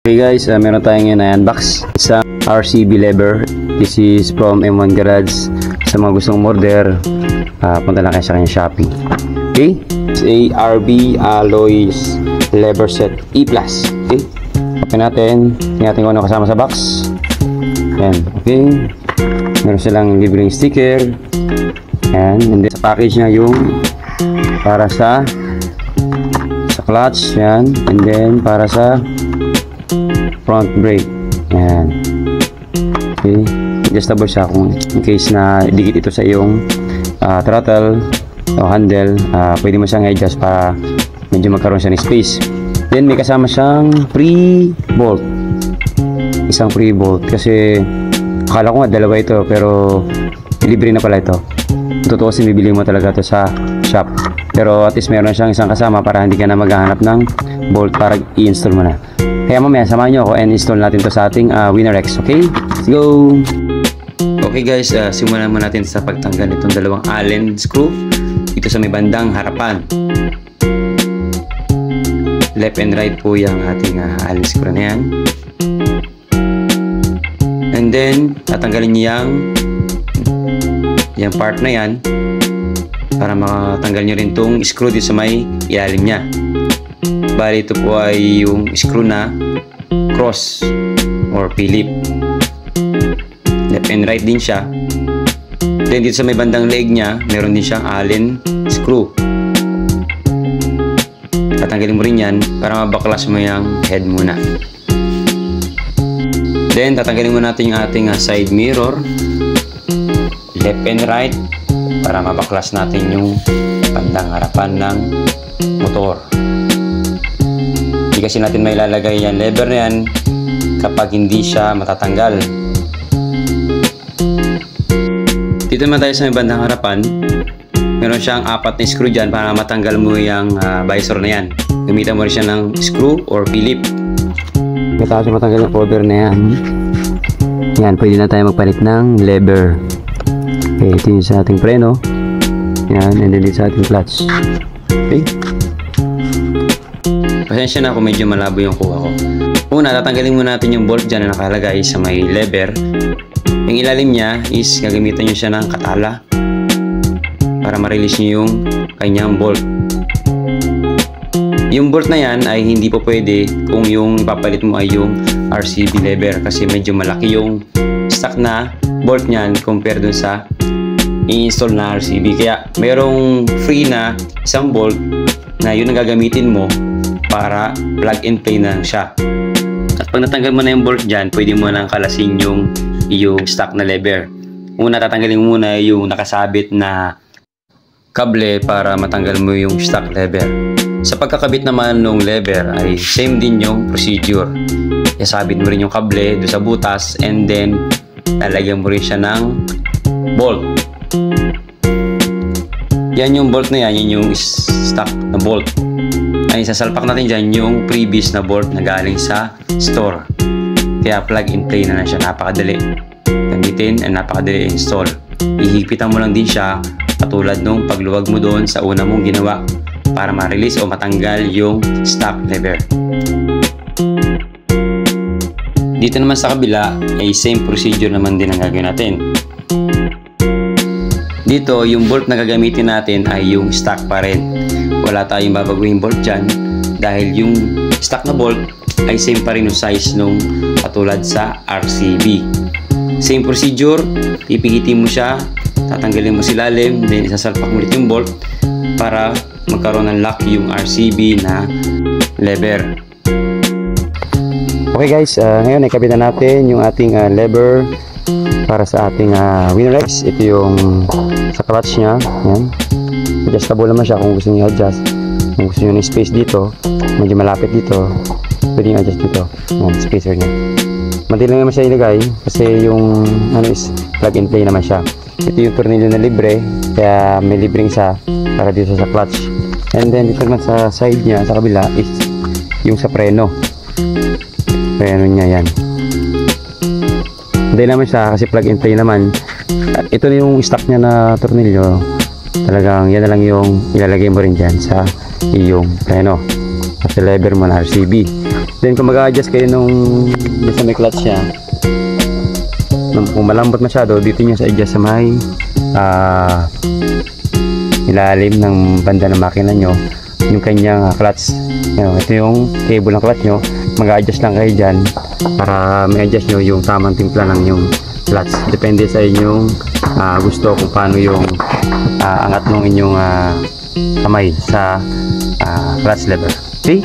Okay guys, meron tayong ngayon na unbox sa RCB lever. This is from M1 Garage. Sa mga gustong order, punta lang kayo sa kanyang Shopee. Okay, it's a RB Alloys lever set E+. Okay, open natin. Tingnan natin kung ano kasama sa box. Yan, okay. Meron silang libreng sticker. Yan, and then sa package niya yung para sa clutch, yan, and then para sa front brake, yan. Okay, adjustable siya kung in case na dikit ito sa iyong throttle o handle, pwede mo siyang adjust para medyo magkaroon siya ng space. Then may kasama siyang free bolt, isang free bolt, kasi akala ko nga dalawa ito pero libre na pala ito. Totoo kasi bibili mo talaga ito sa shop, pero at least meron siyang isang kasama para hindi ka na maghahanap ng bolt para i-install mo na. Kaya mamaya samahan nyo ako and install natin to sa ating WinnerX. Okay, let's go. Okay guys, simulan mo natin sa pagtanggal itong dalawang Allen screw dito sa may bandang harapan. Left and right po yung ating Allen screw na yan. And then tatanggalin niyo yung part na yan para matanggal nyo rin itong screw dito sa may ilalim nya. Bali ito po ay yung screw na cross or Philip. Left and right din siya. Then dito sa may bandang leg nya, meron din siyang Allen screw. Tatanggalin mo rin yan para mabaklas mo yung head muna. Then tatanggalin mo natin yung ating side mirror, left and right, para mabaklas natin yung bandang harapan ng motor. Hindi kasi natin may lalagay yan lever na yan kapag hindi siya matatanggal. Dito naman tayo sa may bandang harapan, meron siyang 4 na screw dyan para matanggal mo yung visor na yan. Gamitan mo rin siya ng screw or Philip. Tapos matanggal yung cover na yan. Yan, pwede na tayo magpalit ng lever. Okay, ito yung sa ating preno. Yan, and then dito sa ating clutch. Okay. Pasensya na kung medyo malabo yung kuha ko. Una, tatanggalin muna natin yung bolt dyan na nakalagay sa may lever. Yung ilalim niya is gagamitan nyo siya ng katala para ma-release nyo yung kanyang bolt. Yung bolt na yan ay hindi po pwede kung yung ipapalit mo ay yung RCB lever, kasi medyo malaki yung stock na bolt niyan compare dun sa i-install na RCB. Kaya merong free na isang bolt na yun ang gagamitin mo para plug and play na siya. At pag natanggal mo na yung bolt dyan, pwede mo nang kalasin yung stock na lever. Una, tatanggalin muna yung nakasabit na kable para matanggal mo yung stock lever. Sa pagkakabit naman ng lever ay same din yung procedure. Isabit mo rin yung kable doon sa butas and then lalagyan mo rin siya ng bolt. Yan yung bolt na yan, yun yung stock na bolt. Ay sasalpak natin dyan yung previous na bolt na galing sa store. Kaya plug and play na siya, napakadali gamitin and napakadali install. Ihigpitan mo lang din siya katulad nung pagluwag mo doon sa una mong ginawa para ma-release o matanggal yung stock lever. Dito naman sa kabila ay same procedure naman din ang gagawin natin. Dito yung bolt na gagamitin natin ay yung stock pa rin. Wala tayong babaguhin bolt dyan dahil yung stock na bolt ay same pa rin yung size nung katulad sa RCB. Same procedure, pipihitin mo siya, tatanggalin mo si lalim, then isasalpak mo ulit yung bolt para magkaroon ng lock yung RCB na lever. Okay guys, ngayon ikabit na natin yung ating lever para sa ating WinnerX. Ito yung sa clutch nya. Yan. Adjustable naman siya kung gusto niyo adjust. Kung gusto niyo ng space dito, medyo malapit dito, pwede nyo adjust dito. Yan, spacer nya. Madali naman siya ilagay kasi yung is plug and play naman siya. Ito yung tornilyo na libre, kaya may libreng isa para dito sa clutch. And then dito naman sa side nya, sa kabila is yung sa preno. Preno nya yan. Hindi naman siya kasi plug and play naman. Ito na yung stock nya na tornilyo. Talagang yan na lang yung ilalagay mo rin dyan sa iyong preno. Kasi lever mo na RCB. Then kung mag-adjust kayo nung dyan sa may clutch niya, kung malambot masyado, dito nyo sa adjust sa may ilalim ng banda ng makina nyo yung kanyang clutch. Ito yung cable ng clutch nyo, mag-adjust lang kayo dyan para may adjust nyo yung tamang timpla ng yung clutch. Depende sa inyong gusto kung paano yung angat ng inyong kamay sa clutch lever. Okay?